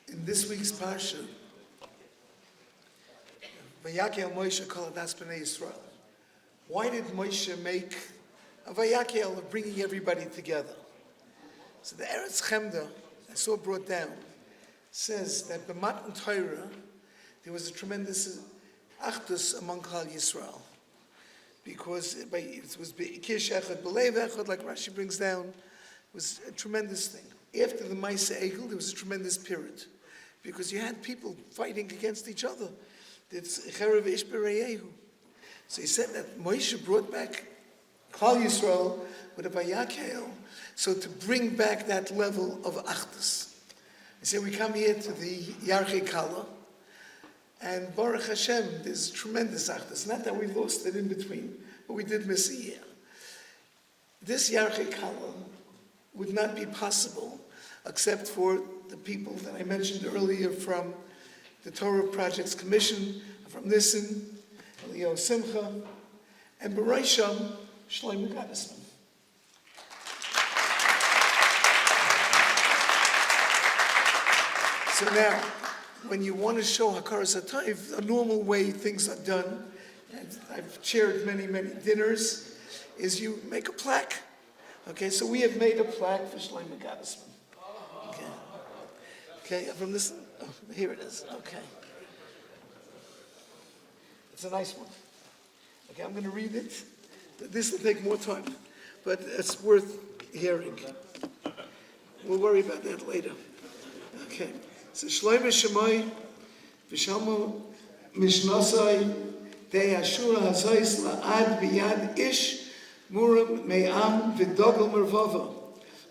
In this week's parsha, Vayakel Moshe Kallah das Bnei Yisrael. Why did Moshe make a Vayakel of bringing everybody together? So the Eretz Chemda, I saw brought down, says that the Matan Torah, there was a tremendous achdus among Klal Yisrael, because it was Kish Echad, Belev Echad, like Rashi brings down. It was a tremendous thing. After the Maisa Egel, there was a tremendous period, because you had people fighting against each other. It's HARAV Ish B'Reyehu. So he said that Moshe brought back Klal Yisrael with a Vayakel, so to bring back that level of achdus. He said we come here to the Yarchei Kallah, and Baruch Hashem, there's tremendous achdus. Not that we lost it in between, but we did miss a year. This Yarchei Kallah would not be possible except for the people that I mentioned earlier from the Torah Projects Commission, from Nissen, Elio Simcha, and B'Rosham, Shlomo Gottesman. So now, when you want to show Hakaras HaTov, a normal way things are done, and I've chaired many, many dinners, is you make a plaque. Okay, so we have made a plaque for Shlomo Gottesman. Okay, from this, oh, here it is, okay. It's a nice one. Okay, I'm going to read it. This will take more time, but it's worth hearing. We'll worry about that later. Okay, so Shlomo Shemai, V'shamo Mishnasai, De Ashura Hazais La'ad B'yad Ish, Muram Me'am V'dogel Mervava,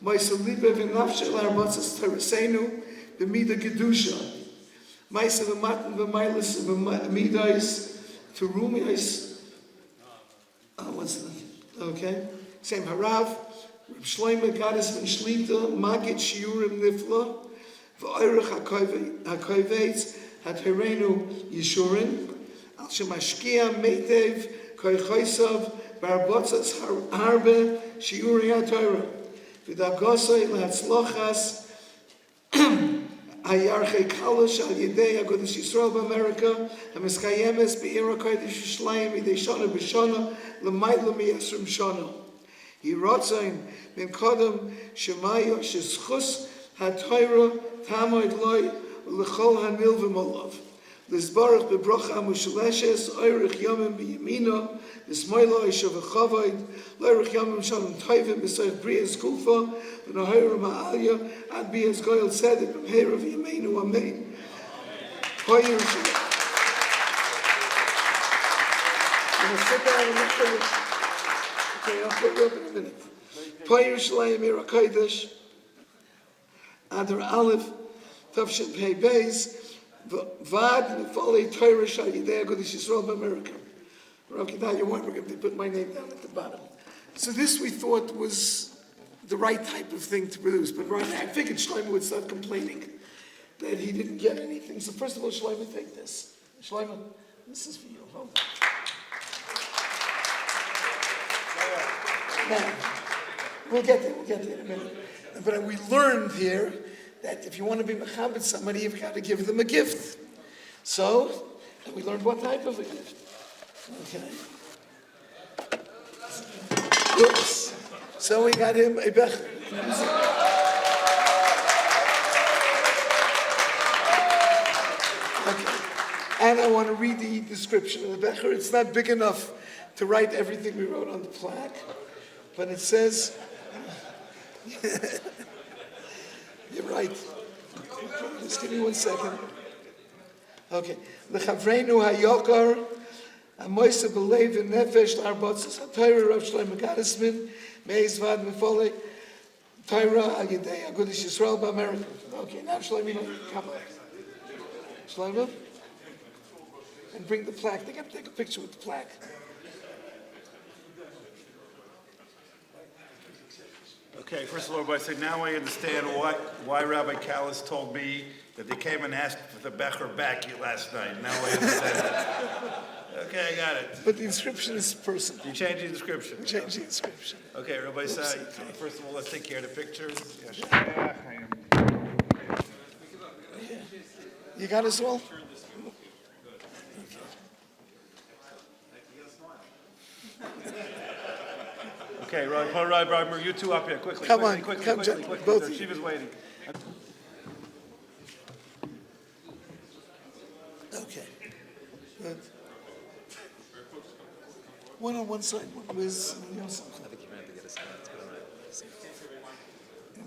Ma'isa Libe V'nafshe L'arbatzas Teresenu, B'mida Gedusha, Ma'isa V'matan V'mailis V'midais, Terumiais, what's that? Okay, same HARAV, Reb Shlomo Gottesman Shlita, Magid Shiur Iyun Nifla, V'oirech HaKovetz HaTorenu Yeshurin, Al Shemashkia Meitev Koichosav Barbotzas Harbe Shiur Iyun V'dagosoi L'hatzlochas Yarchei Kallah Shal Yedei HaKodesh Yisrael B'Amerika HaMeskayemes B'Ira Kodesh Yerushalayim Midei Shana B'Shana L'mayla Miyasrim Shana Yirotzayin Min Kodem Shemayo Sheschus HaTorah Tamoid Loi L'chol HaNil V'Molav L'zbarach B'Brocha Mushaleshes Oirich Yomim B'Yamina L'smoilo Ishav V'Chavoid L'oirich Yomim Shalom Toivim B'Soif Brias Kufa V'Nohira Ma'alya Ad Bias Goyal Tzedek B'Hera V'Yameinu Amen. Hoy Yerushalayim. I'm going to sit down and look at it. Okay, I'll put it up in a minute. Hoy Yerushalayim Ira Kodesh Adar Aleph Tavshin Pei Beis Vad Nefali Torah Shal Yidei HaKodesh Yisrael B'Amerika. Okay, now you want, we're going to put my name down at the bottom. So this we thought was the right type of thing to produce, but right now I figured Shlomo would start complaining that he didn't get anything. So first of all, Shlomo, take this. Shlomo, this is for you. Hold on. Now, we'll get there in a minute. But we learned here that if you want to be mechabed somebody, you've got to give them a gift. So, we learned what type of a gift. Okay. Oops. So we got him a becher. Okay. And I want to read the description of the becher. It's not big enough to write everything we wrote on the plaque, but it says, you're right. Just give me 1 second. Okay. L'chavreinu hayokar, amoisa b'leiv v'nefesh l'arbotzas ha'torah Rav Shlomo Gottesman, me'ez vad mefolei Torah al yedei HaKodesh Yisrael B'Amerika. Okay, now Shlomo, come on. Shlomo? And bring the plaque. They got to take a picture with the plaque. Okay, first of all, everybody say, now I understand why Rabbi Kallah told me that they came and asked for the becher back last night. Now I understand. Okay, I got it. But the inscription is personal. You changed the inscription. Change the inscription. Okay, Rabbi Say, Okay. first of all, let's take care of the pictures. Yeah. You got us all? Okay, Roy, you two up here, quickly. Come on, quickly, come, quickly, John, quickly. both The of you. Yeshiva's waiting. Okay. Good. One on one side, one with Yosef. I think you're going to have to get a sign. It's good, all right.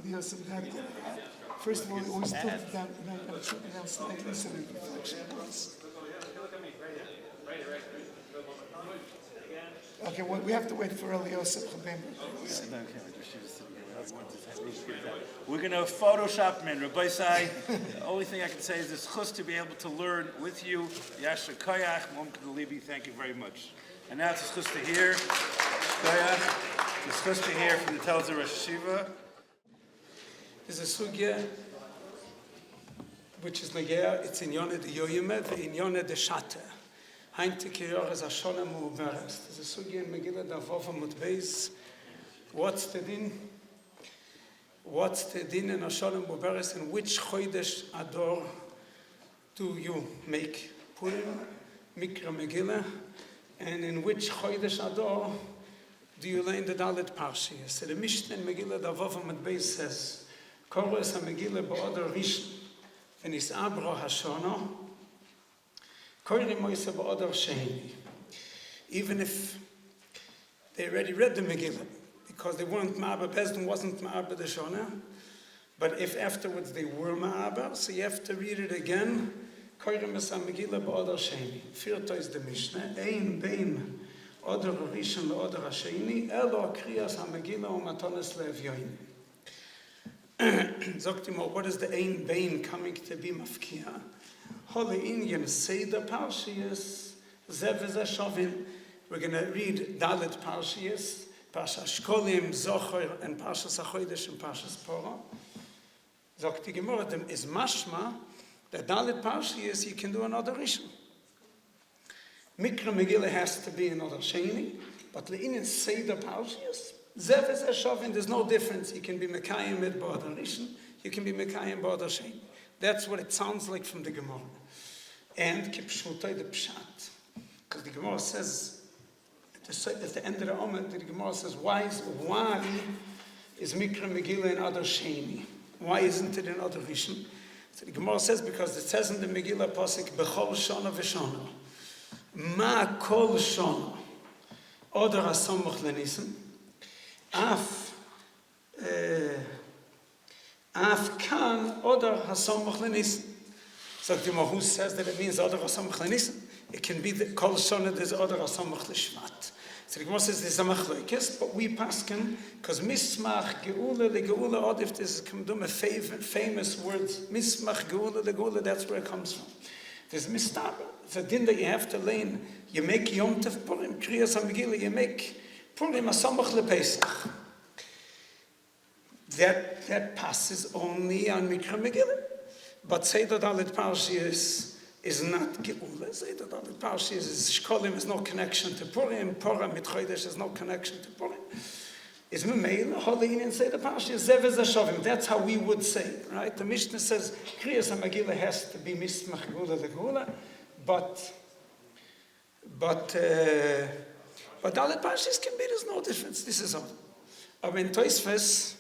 Yosef had to get it out. First of all, we always talk about, you know, got to keep it down slightly so the reflection was. Okay, well, we have to wait for Eli Yosef. We're going to Photoshop him in. Rabbi Sai, the only thing I can say is it's chus to be able to learn with you. Yasher Koyach, Mom Kedalibi, thank you very much. And now it's chus to hear. Koyach, it's chus to hear from the Telzer Rosh Yeshiva. There's a sugya which is negea, it's in Yonah de Yoyime, in Yonah de Shate. Heinte Kiryor is a Shona Mu'uberes. There's a sugya in Megillah Davova Mutbeis. What's the din? What's the din in a Shona Mu'uberes? In which Chodesh Ador do you make Purim, Mikra Megillah? And in which Chodesh Ador do you learn the Dalet Parshiyas? So the Mishnah in Megillah Davova Mutbeis says, Koros ha-Megillah ba'odor Rishon, v'nis abro ha-Shono, koirim moise ba'odor Sheni. Even if they already read the Megillah, because they weren't Ma'aber, Bezdin wasn't Ma'aber the Shona, but if afterwards they were Ma'aber, so you have to read it again, koirim ha-Megillah ba'odor Sheni. Firto is the Mishnah, ein bein odor Rishon le'odor ha-Sheni, elo kriyas ha-Megillah u'matones le'evyoin. Sagt ihm auch, what is the ein bein coming to be mafkia? Holy Indian say the Parshiyas, Zev v'zeh shovim. We're going to read Dalet Parshiyas, Parshas Shkolim, Zocher, and Parshas HaChodesh, and Parshas Porah. Sagt die Gemara, dem is mashma, the Dalet Parshiyas, you can do another Rishon. Mikra Megillah has to be another Sheni, but Le'inin say the Parshiyas, Zev is a shovin, there's no difference. You can be Mekayim with Ba'adar Rishon, you can be Mekayim Ba'adar Sheni. That's what it sounds like from the Gemara. And Kipshutai the Pshat. Because the Gemara says, at the end of the Omer, the Gemara says, why is Mikra Megillah in other Sheni? Why isn't it in other Rishon? So the Gemara says, because it says in the Megillah Pasuk, Bechol Shona V'Shona. Ma Kol Shona. Oder HaSomoch L'Nisim. Af kan oder hasomoch lenis. So who says that it means oder hasomoch lenis? It can be the kol shona there's oder hasomoch lishvat. So the Gemara says there's a machlokes, but we paskin because mismach geula legeula od if this is a famous words mismach geula legeula, that's where it comes from. There's mistab. It's a din that you have to learn. You make Yom Tov Purim Kriyas HaMegillah. You make Purim Hasamach LePesach. That passes only on Mikra Megillah. But Seder Dalet Parshiyas is not Geula. Seder Dalet Parshiyas is Shkolim, has no connection to Purim. Purim mit Chodesh has no connection to Purim. Is Memeil, Holy in Seder Parshiyas, Zev is a Shovim. That's how we would say it, right? The Mishnah says Kriyas HaMegillah has to be Mismach Geula Legula, but Dalet Parshiyas can be, there's no difference. This is all. But in Tosfos,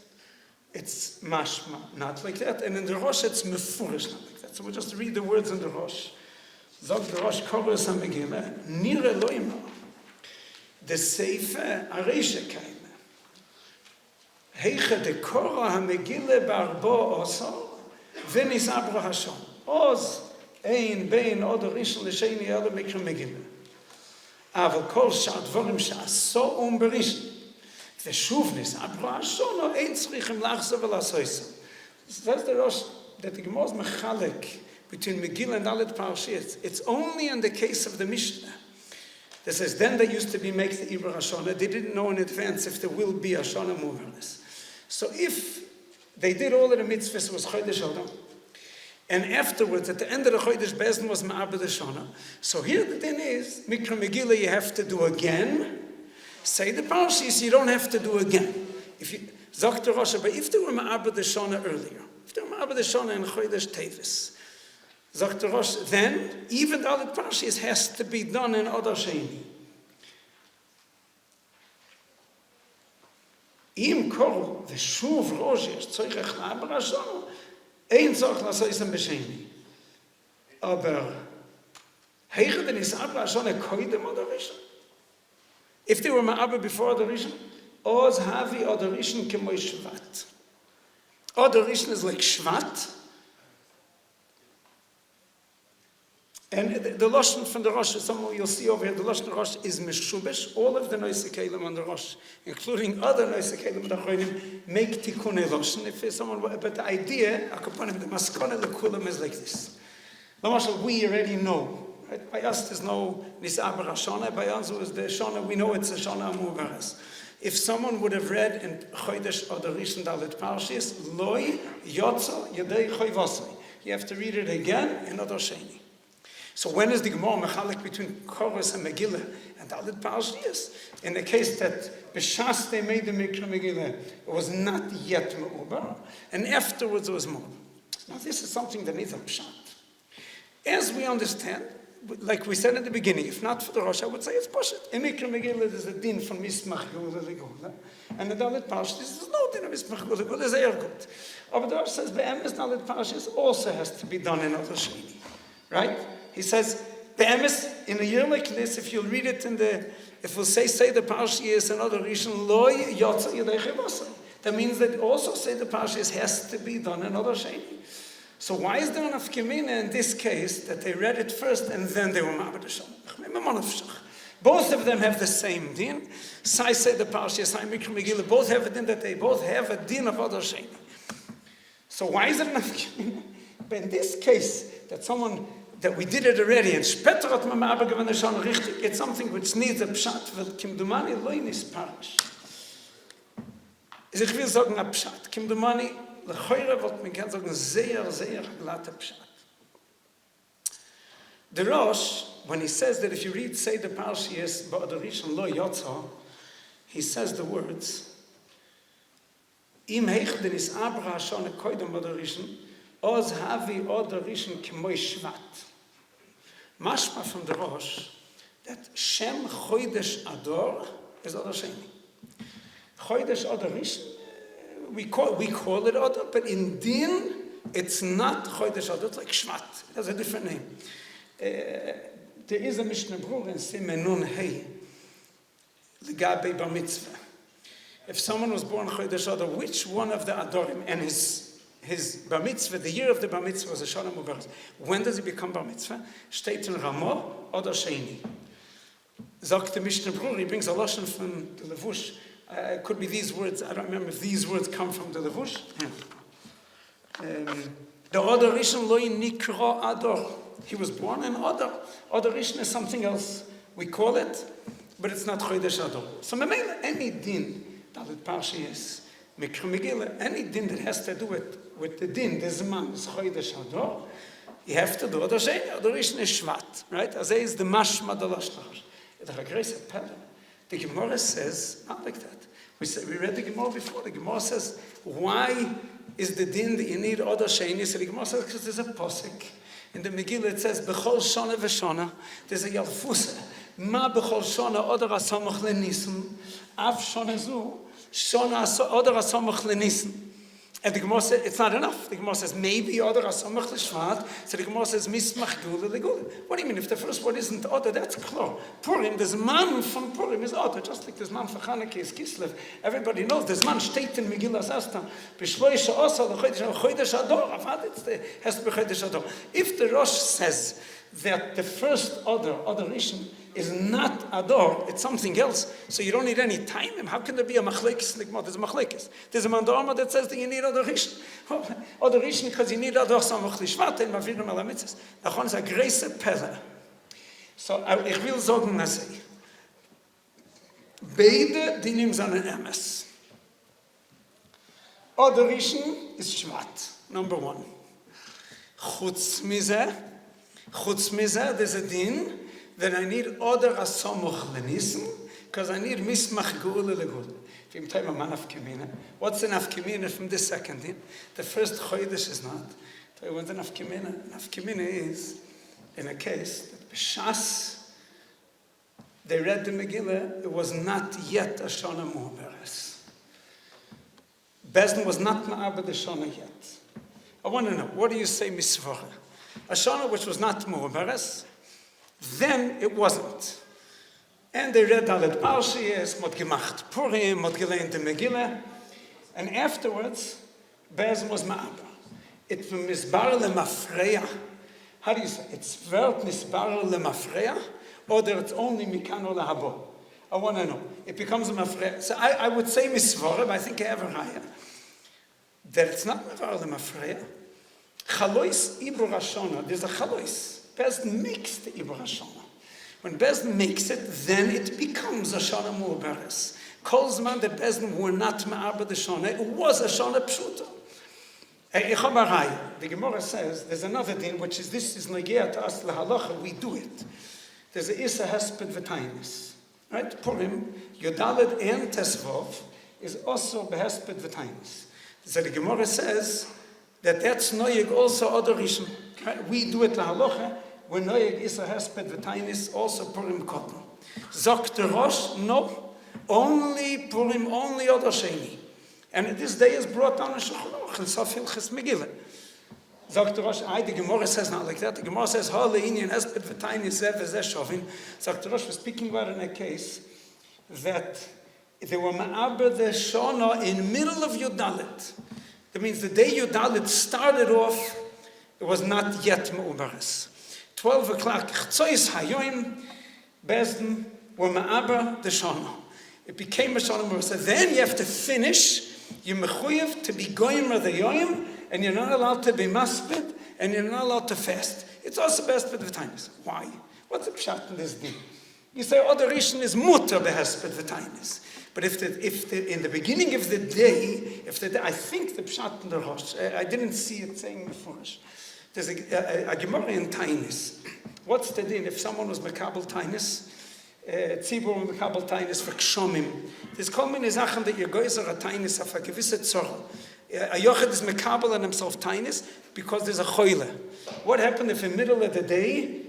it's mashma, not like that. And in the Rosh, it's mefurish, not like that. So we'll just read the words in the Rosh. Zog the Rosh, Koros HaMegillah, Nire Loima, the Seife, Areisha Kaime. Heiche de Korah HaMegillah Barbo Osor, Venis Abra Hashon. Oz, Ein, Bein, Oder, Rishon, L'Sheni, Ela, Mikra Megillah. Aval Kol Shat, Vorim Shat, So Berishon. ושוב נסעברו השונו, אין צריכים לחזור ולעשות. That's the Rosh, that the Gemara is mechalek between Megillah and Dalet Parshiyas. It's only in the case of the Mishnah that says, then they used to be make the Ibra Hashona. They didn't know in advance if there will be Hashona Muharnes. So if they did all of the mitzvahs, it was Chodesh Adam, and afterwards, at the end of the Chodesh Bezdin was Ma'abed Hashona. So here the thing is, Mikra Megillah you have to do again. Say the Parshiyas you don't have to do again. If you Zok the Rosh, but if they were Ma'abed Hashona earlier, if they were Ma'abed Hashona in Chodesh Tevis, Sagt der Rosh, then, even the Alit Parshas has to be done in Adar Sheni. Im Kor, the Shuv Rosh, is Zoichach Laber Ashon, ein Zoch Lasoisem Besheni. Aber, heicher den is Abra Ashon a Koidem Adar Rishon? If they were Ma'abba before Adar Rishon, Oz Havi Adar Rishon Kemoi Shvat. Adar Rishon is like Shvat, and the Lashon from the Rosh, some you'll see over here, the Lashon Rosh is Meshubesh. All of the Noisei Kelim on the Rosh, including other Noisei Kelim on the Chonim, make Tikkunei Lashon. If someone, but the idea, Akaponim, the Maskona, the Kulam is like this. Lamashal, we already know. Right? By us, there's no Nisabar Shana. By us, it was the Shana. We know it's a Shana Amubaras. If someone would have read in Chodesh Adar Rishon Dalet Parshas, Loi Yotza Yadei Choivasai, you have to read it again in Adar Sheni. So when is the Gemara mechalik between Koros and Megillah and Dalet Parshas? In the case that B'shas they made the Mikra Megillah, it was not yet Me'ubar, and afterwards it was more. Now this is something that needs a pshat. As we understand, like we said at the beginning, if not for the Rosh, I would say it's Poshet. In Mikra Megillah there's a din from Mismach Gula Legula, and the Dalet Parshas there's no din of Mismach Gula Legula, it's very good. But the Rosh says Be'emes Dalet Parshas also has to be done in Adar Sheni, right? He says, Be'emes, in a year like this, if you'll read it if we'll say the Parshas and Adar Rishon, Loi Yotza Yadei Chevasai. That means that also the Parshas has to be done in Adar Sheni. So why is there enough Gemina in this case that they read it first and then they were Ma'abed Hashem? Both of them have the same din. Say the Parshas, Sai Mikra Megillah, both have a din that they both have a din of Adar Sheni. So why is there enough Gemina? But in this case, that we did it already, and später hat man aber gewann schon richtig, it's something which needs a pshat, weil Kimdumani loin ist parish. Ich will sagen a pshat, Kimdumani, lechoire wird man kann sagen, sehr, sehr glatte pshat. The Rosh, when he says that if you read, say the Parshas, Ba'adar Rishon lo yotza, he says the words, Im heichden is Abra Hashon koidem Ba'adar Rishon, Oz havi Adar Rishon k'moi Shvat. Mashma from the Rosh that Shem Chodesh Adar is Adar Sheni. Chodesh Adar Rishon, we call it Adar, but in Din it's not Chodesh Adar, it's like Shvat. It has a different name. There is a Mishnah Brura in Simen Nun Hey, Legabe Bar Mitzvah. If someone was born Chodesh Adar, which one of the Adorim and his bar mitzvah, the year of the bar mitzvah was a Shana Mubarak. When does he become bar mitzvah? Steht in Ramo oder Sheni. Sagt the Mishnah Brura, he brings a lashon from the Levush. It could be these words, I don't remember if these words come from the Levush. The Adar Rishon lo nikra Adar. He was born in Adar. Adar Rishon is something else. We call it, but it's not Chodesh Adar. So any din, Dalet Parshas, Mikra Megillah, any din that has to do with the din, the Zman, is Chodesh Adar, you have to do Adar Sheni. Adar Rishon is Shvat, right? As is the Mashma the Lashon. The Chagresa Pella. The Gemara says, not like that. We read the Gemara before. The Gemara says, why is the din that you need Adar Sheni? So the Gemara says, because there's a posik. In the Megillah it says, B'chol Shana v'Shana, there's a Yalfusa. Ma b'chol Shana Adar Asamach leNisan, Av Shana Zu, Shana Adar Asamach leNisan. And the Gemara says, it's not enough. The Gemara says, maybe Adar Asamach l'Shvat. So the Gemara says, Mismach Gula l'Gula. What do you mean? If the first one isn't Adar, that's clear. Purim, there's man from Purim is Adar, just like there's man for Chanukah is Kislev. Everybody knows there's man state in Megillah Asta. B'shloisha Osa l'Chodesh Adar. Avad, it has to be Chodesh Adar. If the Rosh says that the first Adar Rishon, is not Adar, it's something else, so you don't need any time. How can there be a machlekes? There's a machlekes. There's a mandorma that says that you need Adar Rishon. Adar Rishon because you need Adar Samach Lishvat and Mavirim Ala Mitzvahs. Nachon is a greise Pelle. So ich will sagen, dass beide dinim sind Emes. Adar Rishon is Shvat, number one. Chutz mizeh, there's a din that I need Adar Asamuch leNisan, because I need Mismach Geula leGula. If you tell me man afkemina, what's an afkemina from this second din? The first Chodesh is not. So when the nafkamina is, in a case, that B'shas, they read the Megillah, it was not yet a Shana Mu'beres. Bezdin was not Ma'abed the Shana yet. I want to know, what do you say Misvara? A Shana which was not Mu'beres, then it wasn't. And they read Dalet Parshiyas, mod gemacht Purim, mod geleint the Megillah, and afterwards, Bezdin was Ma'abed. It was Misbar leMafreya. How do you say? It's Vert Misbar leMafreya, or that it's only Mikano lahabo. I want to know. It becomes a mafreya. So I would say misvara, but I think I have a raya. That it's not mafreya lemafreya. Chalois ibur hashona. There's a chalois. Bezdin makes the ibur hashona. When Bezdin makes it, then it becomes a shana mu'beres. Kol zman that Bezdin were not ma'abed the shona, it was a shana pshuta. Ich habe a raya. The Gemara says, there's another thing, which is this is negea to us lahalacha, we do it. There's a Issa Hesped V'tainis. Right? Purim, Yodalet and Tesvov is also Behesped V'tainis. So the Gemara says that that's Noyeg also other Rishon. Right? We do it lahalocha, when Noyeg Issa Hesped V'tainis, also Purim Kotten. Zok the Rosh, no. Only Purim, only other Sheni. And this day is brought down in Shlomo, in Sofil Ches Megillah. Sagt der Rosh, the Gemara says not like that. The Gemara says, Holy Indian Esped V'tayni Zev V'zeh Shovin. Sagt der Rosh was speaking about in a case that they were Ma'aber the Shona in middle of Yudalit. That means the day Yudalit started off, it was not yet Ma'ubaris. 12 o'clock, Chzois Hayoim, Bezdin were Ma'aber the Shona. It became a Shona Ma'ubaris. Then you have to finish, you're Mechuyev to be Goyim the Yoyim, and you're not allowed to be maspid, and you're not allowed to fast. It's also best with the times. Why? What's the pshat in this thing? You say, oh, the Rishon is mutter behesped v'tainis. But if in the beginning of the day, I think the pshat in the Rosh, I didn't see it saying mefurish. There's a Gemara in Tainis. What's the din if someone was mekabel Tainis? Tzibur mekabel Tainis for kshomim. There's kol mini Sachen that you goizer a Tainis of a gewisse Zorah. A yochid is mekabel on himself tainis because there's a choyle. What happened if in the middle of the day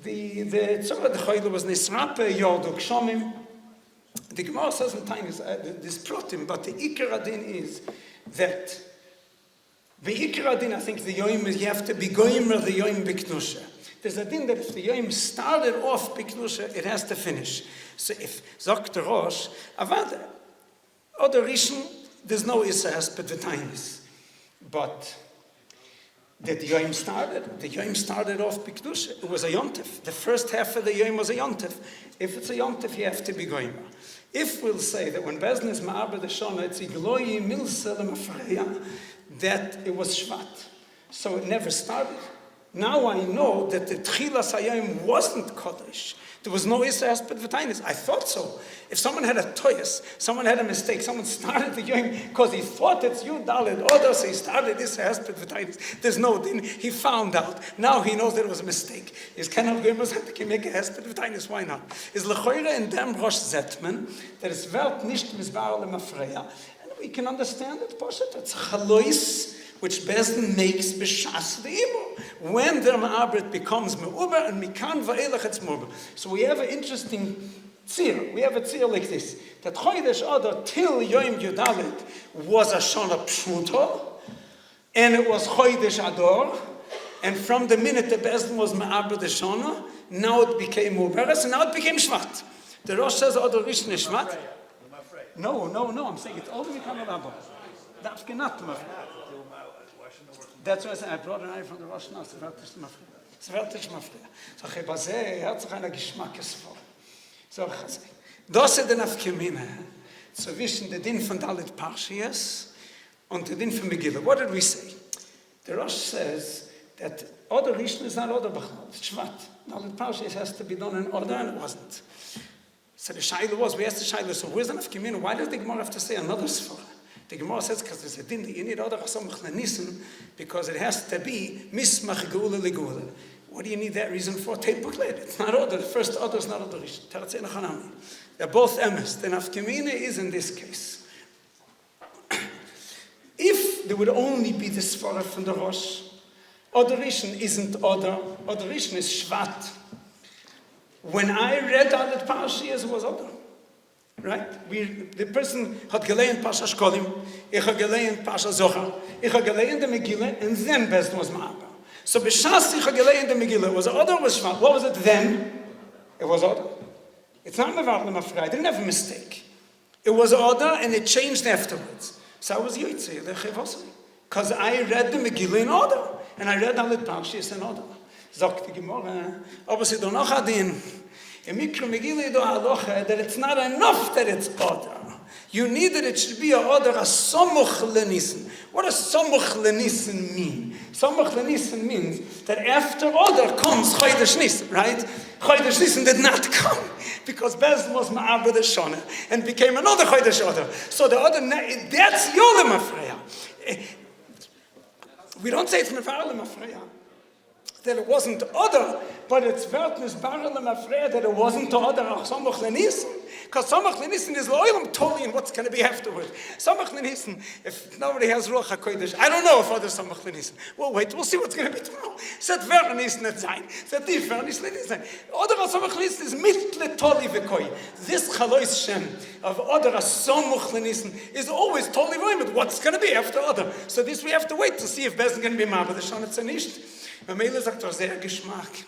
the tzorah the choyle was nisrape yorduk shomim? The Gemara says in tainis this protim, but the ikar adin is that the ikar adin, I think the yoim is you have to be goyim the yoim biknusha. There's a din that if the yoim started off biknusha, it has to finish. So if zok the Rosh avad other rishon. There's no Issa Hesped V'tainis. But the Yom started off B'Kedusha. It was a Yontif. The first half of the Yom was a Yontif. If it's a Yontif, you have to be Goyma. If we'll say that when Bezdin is Ma'abed the Shona, it's Igloyi Milsa L'Mafreya, that it was Shvat. So it never started. Now I know that the Tchilas HaYom wasn't Kodesh. There was no Issa Hesped V'tainis. I thought so. If someone had a toyas, someone had a mistake, someone started the Yom because he thought it's Yudalid, or so he started Issa Hesped V'tainis. There's no din. He found out. Now he knows that it was a mistake. Is cannot go to make a Hesped V'tainis. Why not? Is Lechoira in dem Rosh Zetman that is Welt nicht misbar lemafreya, and we can understand it. Poshet it's Chalois, which Bezdin makes b'shas v'imur. When the ma'abrit becomes me'uber, and mikan va'elach it's me'uber. So we have an interesting tzir. We have a tzir like this. That Chodesh Adar till Yom Yudalit was a shana pshuto, and it was Chodesh Adar, and from the minute the Bezdin was ma'abrit the shana, now it became mu'beres, and now it became shvat. The Rosh says Adar Rishon is shvat. No, I'm saying it's only Mikam Rabba. That's not That's why I said, I brought an eye from the Rosh now, it's Vertisch Mafreya. So, Chebazeh, hat sich einer Geschmackes vor. So, das ist den Afkemine, zwischen der Din von Dalit Parshiyas und der Din von Megillah. What did we say? The Rosh says that other Rishon is not other Bachnal, it's Shvat. Dalit Parshiyas has to be done in order, and it wasn't. So the Shaila was, we asked the Shaila, so where's the Afkemine? Why does the Gemara have to say another Sfara? The Gemara says because there's a din that you need other chasamach lenisim because it has to be mismach geula legula. What do you need that reason for? Tape booklet. It's not other. The first other is not other. They're both emes. The nafkemina is in this case. If there would only be the svara from the Rosh, Oderation isn't Oder. Oderation is Shvat. When I read Dalet Parshiyas, it was Oder. Right? The person had gelernt Parsha Shkolim, ich had gelernt Parsha Zohar, ich had gelernt the Megillah, and then Best was Ma'aba. So B'Shas ich had gelernt the Megillah. Was it Oder or was Shvat? What was it then? It was Oder. It's not Mevarlim Afrei. I didn't have a mistake. It was Oder, and it changed afterwards. So I was Yotzei, because I read the Megillah in Oder, and I read Dalet Parshiyas in Oder. Sagt die Gemara, aber sie doch noch adin. In Mikro Megillah do halacha that it's not enough that it's Oder. You need that it should be a Oder, a Somuch Lenissen. What does Somuch Lenissen mean? Somuch Lenissen means that after Oder comes Chodesh Nissen, right? Chodesh Nissen did not come because Bezdin was Ma'abed Shona and became another Chodesh Oder. So the Oder, that's Yolem Afreya. We don't say it's Mevarlim Afreya. That it wasn't Oder, but it's Vertnis Baralem Afreya that it wasn't Oder of Somuch Lenissen. Because Somuch Lenissen is loyal totally in what's going to be afterward. Somuch Lenissen, if nobody has Ruach HaKodesh, I don't know if other Somuch Lenissen. Well, wait, we'll see what's going to be tomorrow. Zet Vernis net sein. Zet die Vernis net sein. Oder of Somuch Lenissen is mitle totally v'koi. This Chalois Shem of Oder of Somuch Lenissen is always totally void with what's going to be after Oder. So this we have to wait to see if Bezdin going to be Ma'abed Shona Tzanicht. Mamela sagt doch sehr Geschmack.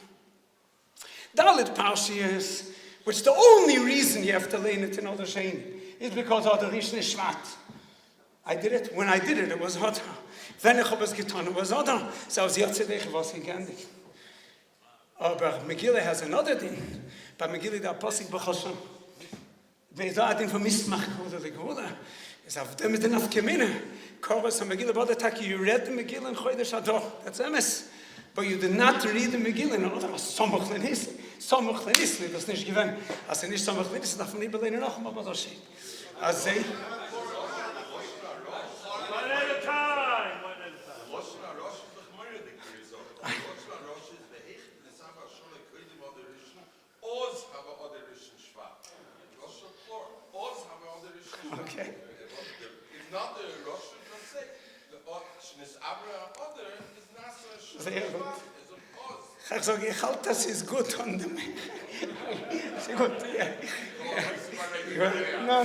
Dalet Parshiyas, which the only reason you have to learn it in Oder Shein is because Oder Rishon is Shvat. I did it. When I did it, it was Oder. Wenn ich habe es getan, it was Oder. So I was Yerchei was gegandig. Aber Megillah has another thing. Bei Megillah der Apostel B'Choshon. Wer da hat ihn vermisst macht, oder die Gwoda. Es auf dem ist den Afkemine. Korvus and Megillah Bodetaki, you read the Megillah in Chodesh Ador. That's emes. But you did not read the Megillah in Oder. Somuch Lenissen. Somuch Lenissen, das nicht gewinnt. Als nicht Somuch Lenissen, darf man nicht belehnen noch einmal was geschehen. Als sie... One at a time. Rosh is the Gemara so. Rosh is the Hecht, the Samba Shole Kodim Oderischen, Oz have Oderischen Shvat. Rosh is plural. Oz have Oderischen Shvat. Okay. If not the Rosh, don't say the Shnis Abra Oder is Nasa Sehr Shvat. gut. Is an Oz. Ich sage, ich halte, das ist gut an dem... Sehr gut, ja. No,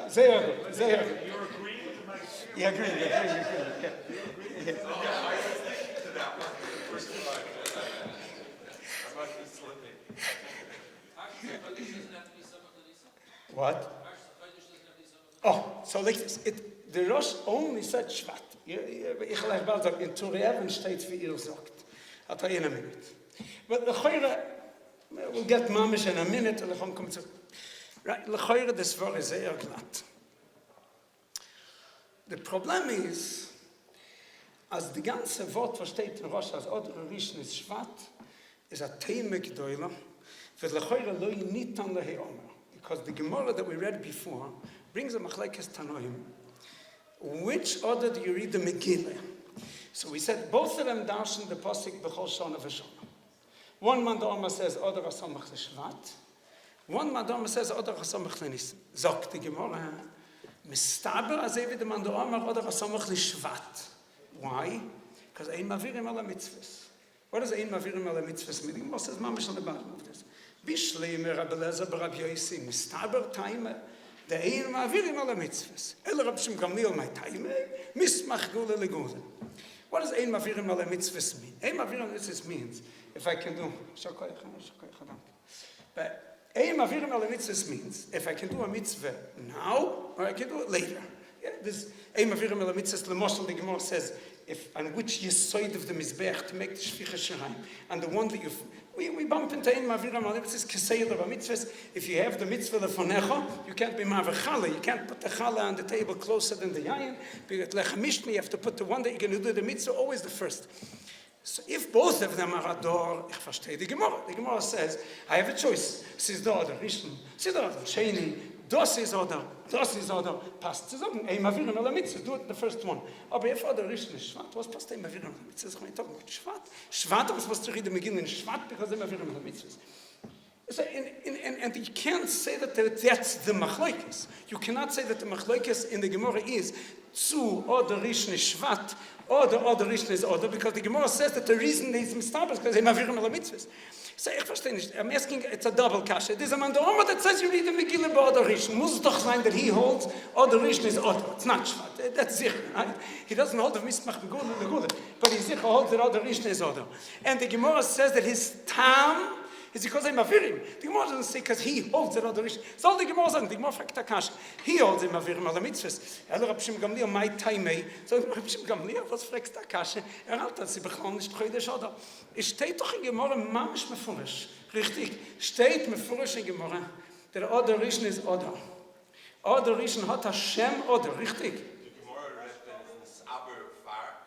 sehr gut, sehr gut. You're agreeing with my experience? Yeah, agree, yeah. What? Oh, so like this. The Rosh only said Shvat. Ich like bald sagen, in Tureven steht wie ihr sagt. I'll tell you in a minute. But L'choira, we'll get Mamish in a minute, and L'chom come to... Right, L'choira, this war is sehr glatt. The problem is, as the ganze Wort versteht in Rosh, as Oder Rishon is Shvat, is a Teime Gdoila, but L'choira lo nitan lehe Omer. Because the Gemara that we read before brings a Machlekes Tanoim. Which order do you read the Megillah? So we said both of them darshan the pasuk b'chol shana v'shana. One Mandama says Oder Asamach L'Shvat. One Mandama says Oder Asamach L'Nissen. Zok the Gemara. Mistaber azevi the Mandama Oder Asamach L'Shvat. Why? Because ein mavirim ala mitzvahs. What does ein mavirim ala mitzvahs mean? The Gemara says mamish on the bottom of this. Bishleim Rabbi Lezer B'Rabbi Yosi. Mistaber time. The ein mavirim ala mitzvahs. El Rab Shem Gamliel my time. Mismach gula legula. What does ein mavirim ala mitzvahs mean? Ein mavirim ala mitzvahs means if I can do, but ein mavirim ala mitzvahs means if I can do a mitzvah now or I can do it later. Yeah, this ein mavirim ala mitzvahs. The Moshe the Gemara says if on which yesod of the mizbech to make the shvicha shiraim, and the one that we bump into ein mavirim ala mitzvahs keseder of a mitzvahs. If you have the mitzvah lefonecha, you can't be mavachala. You can't put the challah on the table closer than the yayin. Because lechamishmi, you have to put the one that you're going to do the mitzvah always the first. So if both of them are ador, ich verstehe the Gemara. The Gemara says, I have a choice. Sis da oder Rishon, sis da oder Sheni, das ist oder, passt zusammen. Ein mavirim ala mitzvah, do it the first one. Aber if oder Rishon is Shvat, was passt ein mavirim ala mitzvah? I'm talking about Shvat. Shvat, was du reden Megillah in Shvat, because ein mavirim ala mitzvah. So, and you can't say that that's the machlokes. You cannot say that the machlokes in the Gemara is zu oder rishon shvat oder rishon is oder, because the Gemara says that the reason is mistabel is because they mavirim ala mitzvahs. So ich verstehe nicht. I'm asking, it's a double kasha. There's a man that says you read the Megillah by oder rishon. Muss doch sein that he holds oder rishon is oder. It's not shvat. That's sicher, right? He doesn't hold the mismach begula, but he sicher holds that oder rishon is oder. And the Gemara says that his tam is because I'm avirim. The Gemara doesn't say because he holds it other rishon. So all the Gemara says, the Gemara fragt Akash, he holds him avirim ala mitzvahs. Rab Shimon Gamliel, my time. So Rab Shimon Gamliel, was fragt Akash? Halt, dass sie bekommen nicht chodesh oder. Es steht doch in Gemara mamish mefurish. Richtig, steht mefurish in Gemara. Der oder rishon is oder. Oder rishon hat Hashem oder. Richtig. Die Gemara redt wenigstens aber fahr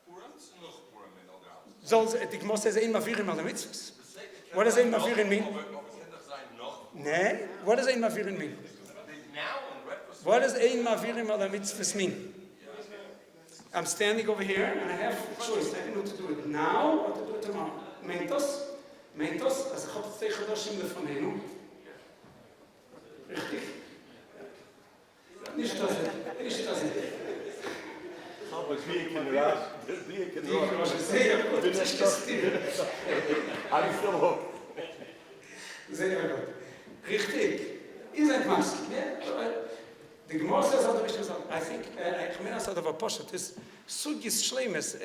Purams noch Puram in oder aus. So the Gemara says ein avirim ala mitzvahs. What does ein avirim mean? Nee, what does ein avirim mean? What does ein avirim ala mitzvahs mean? I'm standing over here and I have a choice. I know to do it now or to do it tomorrow. Mentos, as ich habe 2 Chodoshim lefanenu. Richtig? Nicht das. Aber wie kann Rosh? Sehr gut. Sehr gut. Richtig. Ihr seid Maske, ja? The Gemara says other issues. I think I mean out of a poshet is sugis shleimes.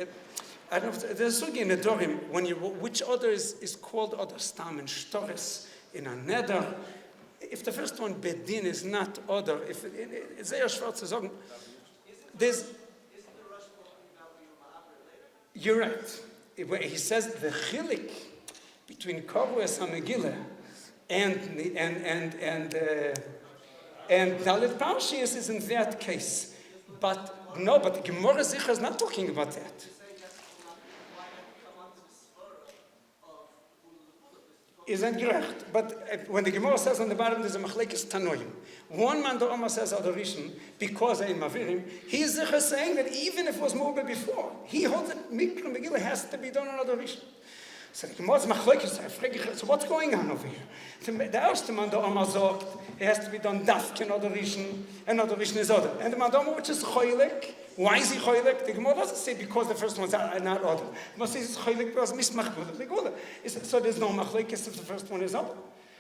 I don't know. There's sugi in the Dorim when you which other is called other stam and shtoris in a neder. If the first one bedin is not other, if it's sehr schwarz zu sagen. There's. You're right. He says the chilik between Koruas HaMegillah and Dalit Parshias is in that case. But the Gemara Zichra is not talking about that. Isn't correct? But when the Gemara says on the bottom there's a machlekes tanoim. One man the Omar says adoration because in mavirim. He's saying that even if it was more before, he holds that Mikra Megillah has to be done on adoration. So the Gemara is machlekes. So what's going on over here? The first man the Omar sagt it has to be done dafken adoration and adoration is other. And the man the Omar which is choylek. Why is he choylek? The Gemara doesn't say because the first ones are not other. But says it's choylek because mismach Megillah. So there's no machlekes if the first one is other.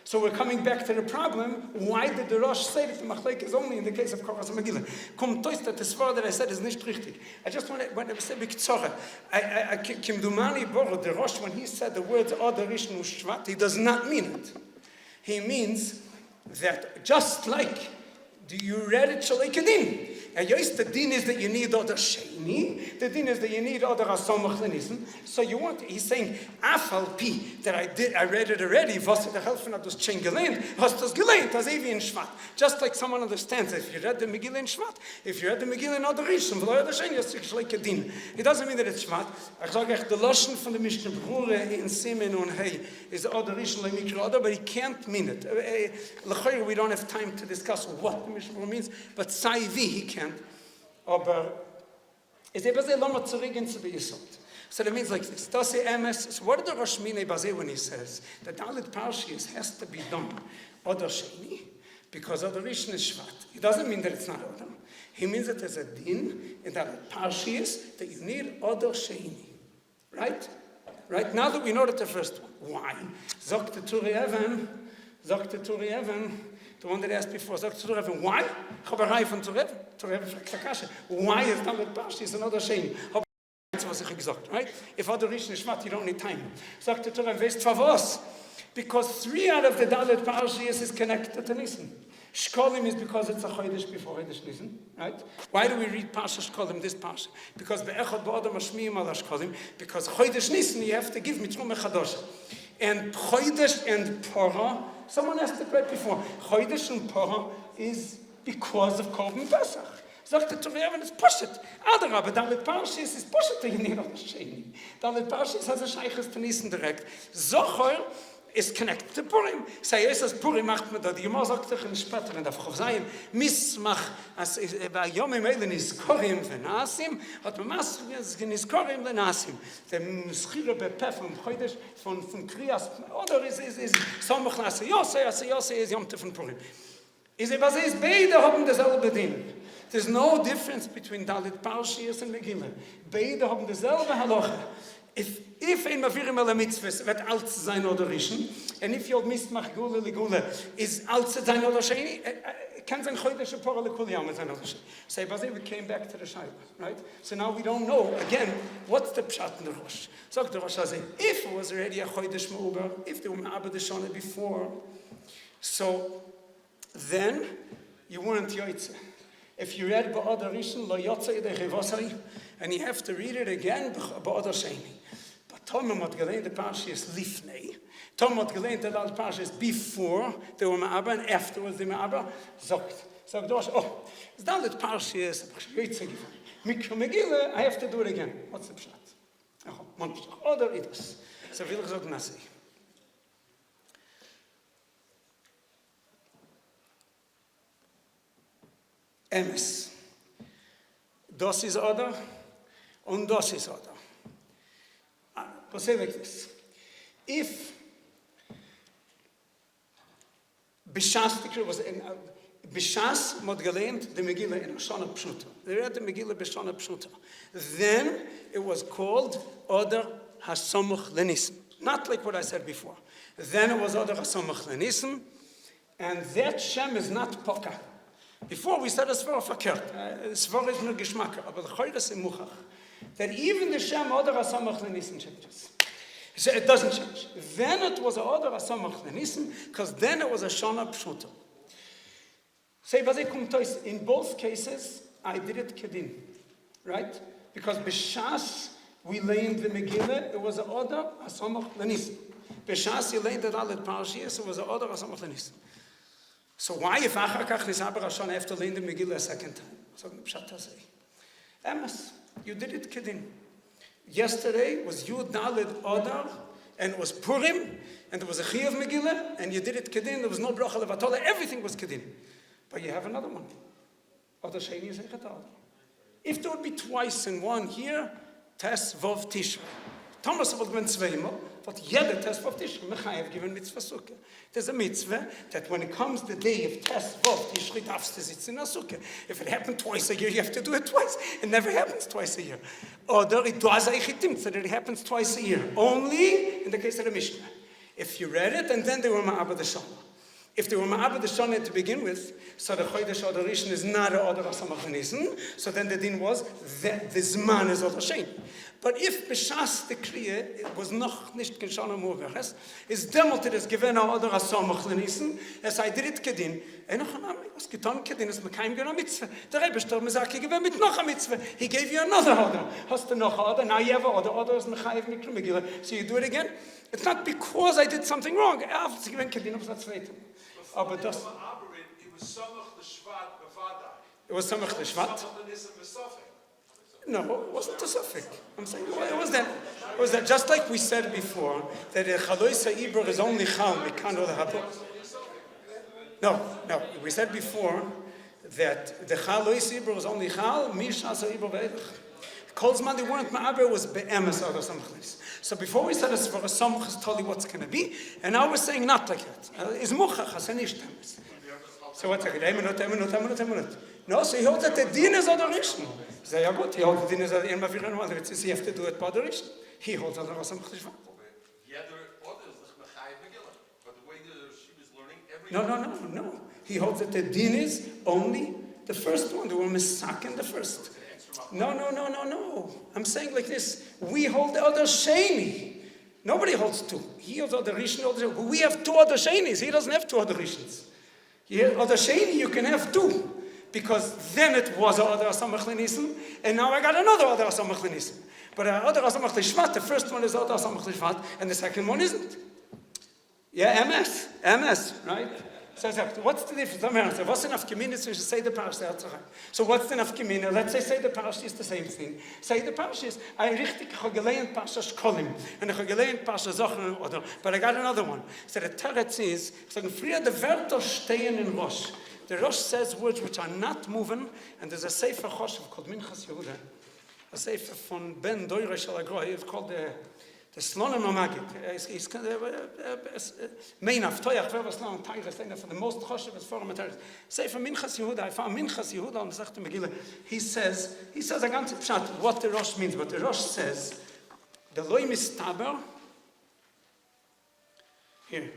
So we're coming back to the problem. Why did the Rosh say that the machlekes is only in the case of Koras HaMegillah? Kommt toist that the svar that I said is nicht richtig. I just want to say b'kitzora. Kimdumani Boro, the Rosh, when he said the words Oder Rishon U'Shvat, he does not mean it. He means that just like you read it Shalei Kedin. And yes, the din is that you need other sheni. The din is that you need other asomach lenisen. So you want? He's saying afal pi that I read it already. Was the helfen of das chain gelernt? Was das gelernt? Das evi in shvat. Just like someone understands. If you read the Megillah in shvat, if you read the Megillah in other rishon, v'lo other sheni, it's like a din. It doesn't mean that it's shvat. I sage echt the lashon from the Mishnah Brure in Simen on Hey is other rishon like mikra other, but he can't mean it. L'chayr, we don't have time to discuss what the Mishnah Brure means, but saivi he can. Aber is there a lot to read into the Yisod? So that means like this. Does he MS? So what did the Rosh mean when he says that Dalit Parshias has to be done Oder Sheni because Oder Rishon is Shvat? It doesn't mean that it's not Oder. He means that there's a din in Dalit Parshias that you need Oder Sheni. Right? Right? Now that we know that the first one. Why? Zok the Turi Even. The one that I asked before, sagt zu Reven, why? Chabarei von zu Reven. Zu Reven fragt Kakashe. Why is Dalit Parshias another shame? That's was ich gesagt, right? If other Rishon Shvat, you don't need time. Sagt zu Reven, weißt du was? Because 3 out of the Dalit Parshias is connected to Nisan. Shkolim is because it's a Chodesh before Chodesh Nisan, right? Why do we read Parsha Shkolim, this Parsha? Because be'echad ba'adam hashmiyim ala Shkolim, because Chodesh Nisan, you have to give mitzvah mechadosh. And Chodesh and Porah, someone asked it right before. Chodesh and Porah is because of Korban Pesach. Sagt the Torah, and it's Poshet. Adarabah, Dalit Parshias is Poshet, you need on the Sheni. Dalit Parshias has a Sheiches to Nisan direct. Zocher, is connected to Purim. Say, es as Purim macht man da, die Gemara sagt sich in später in der Frachzayim, Mismach, as bei Yom Eilen is Korim v'Nasim, hat man is Korim v'Nasim. Der Schire bepef und Chodesh von Kriyas, oder is Samach Nase Yosei is Yom Tov von Purim. Was ist, beide haben dasselbe Ding. There's no difference between Dalit Parshiyas and Megillah. Beide haben dasselbe Halacha. If ein Mafirim ala Mitzvahs wird alt sein oder rischen, and if you'll Mismach Gula Ligula is alt sein oder Sheni, kann sein Chodesh Porah Lekul Yom sein oder Sheni. Say, but we came back to the Shiur, right? So now we don't know, again, what's the Pshat in the Rosh? So the Rosh says, if it was already a Chodesh Ma'uber, if they were Ma'abed the Shana before, so then you weren't Yoitze. If you read Ba'ad Rishon, Lo Yotzei de Chivosai, and you have to read it again, Ba'ad Sheni. But Tom had gelearned the Parshas Lifnei. Tom had gelearned the Parshas before they were Ma'aba, and afterwards they were Ma'aba. Sagt Rosh, it's done that Parshas, Yotzei Givon. Mikro Megillah, I have to do it again. What's the Pshat? Oder Idas. So will ich sagen, Nasi. Emes. Das ist Oder und das ist Oder. Was say like this? If Bishas was in Bishas mod gelernt the Megillah in Shana Pshuta. They read the Megillah Bishana Pshuta. Then it was called Oder Hasamuch Lenism. Not like what I said before. Then it was Oder Hasamuch Lenism, and that Shem is not Poka. Before we said Svar verkehrt. Svar is nur Geschmack, aber the Choyre is Muchach. That even the Shem Oder Hasamach Lenism changes. So it doesn't change. Then it was a Oder Hasamach Lenism, because then it was a Shana Pshuta. Say, in both cases, I did it Kedin. Right? Because B'Shas, we learned the Megillah, it was a Oder Hasamach Lenism. B'Shas, you learned that all the Parshiyas, it was a Oder Hasamach Lenism. So why, if Achakach Nisaber Hashan, I have to learn the Megillah a second time? So Pshat say, Emes, you did it Kedin. Yesterday was Yud Daled Odar, and it was Purim, and there was a Chiyav Megillah, and you did it Kedin, there was no Bracha Levatola, everything was Kedin. But you have another one. Oder Sheni is Echet Odar. If there would be twice in one here, Tes Vov Tishrei. Thomas would win zweimal, but jeder Tes Vov Tishrei, Mechayev given mitzvah sukkah. There's a mitzvah that when it comes the day of Tes Vov Tishrei, darfst du sitzen in a sukkah. If it happened twice a year, you have to do it twice. It never happens twice a year. Or it does eichitim, so that it happens twice a year. Only in the case of the Mishnah. If you read it, and then they were Ma'abed the Shana. If they were Ma'abed the Shana to begin with, so the Chodesh Oder Rishon is not a Oder Hasamach Lenism, so then the din was that the Zman is Oder Sheni. But if B'Shas the Kriya, it was noch nicht Kishana Muveres, is demoted as given a Oder Hasamach Lenism, as I did it Kedin, and was getan Kedin, as Mekayim gena Mitzvah. The Rebbe Shtor Mezaki given mit noch a Mitzvah. He gave you another Oder. Hast du noch Oder? Now you have a Oder is Mechayev Mikra Megillah. So you do it again. It's not because I did something wrong. After given Kedin, was that's later. Aber das... It was Samach the Shvat Bavada. It was Samach the Shvat? No, it wasn't a suffix. I'm saying it was that. It was that. Just like we said before, that the Chalois Ibra is only Chal, we can't do the Hapel. No. We said before that the Chalois Ibra was only Chal, Mishas Ibra Ve'edach. Kolzman, they weren't Ma'aber, was Be'emes out of Samachlis. So before we said it's for a Samach, told you what's going to be, and now we're saying not like that. It's Muchach, Hasanish Temes. So what's it? A minute. No, so he holds that the din is Oder Rishon. Say, yeah, good. He holds the din is Oder Rishon. It's just you have to do it by Oder Rishon. He holds Oder Rishon. But the way the she was learning every... No. He holds that the din is only the first one. They were misaken the first. No. I'm saying like this. We hold the Oder Sheni. Nobody holds two. He holds Oder Rishon. We have two Oder Shenis. He doesn't have two Oder Rishons. Oder Sheni, you can have two. Because then it was a Oder Hasamach Lenism, and now I got another Oder Hasamach Lenism. But Oder Hasamach Lishvat, the first one is Oder Hasamach Lishvat, and the second one isn't. Yeah, MS, right? So I said, what's the difference? What's enough community to say the parish? So what's enough community? Let's say the parish is the same thing. Say the parish is, I richtig gelernt Parshas Kolim, and I gelernt Parshas Zocher oder, but I got another one. So the Ateres is, so früher the Wörter stehen in Rosh. The Rosh says words which are not moving, and there's a Sefer Choshev called Minchas Yehuda, a Sefer from Ben Doire Shalagroi. It's called the Slonim Amagit. He's main of Toyach, where was long Tigris, for the most Choshev is for a material. Sefer Minchas Yehuda, I found Minchas Yehuda on the Zechta Megillah. He says a ganze pshat, what the Rosh means. But the Rosh says, the Loi Mistaber, here,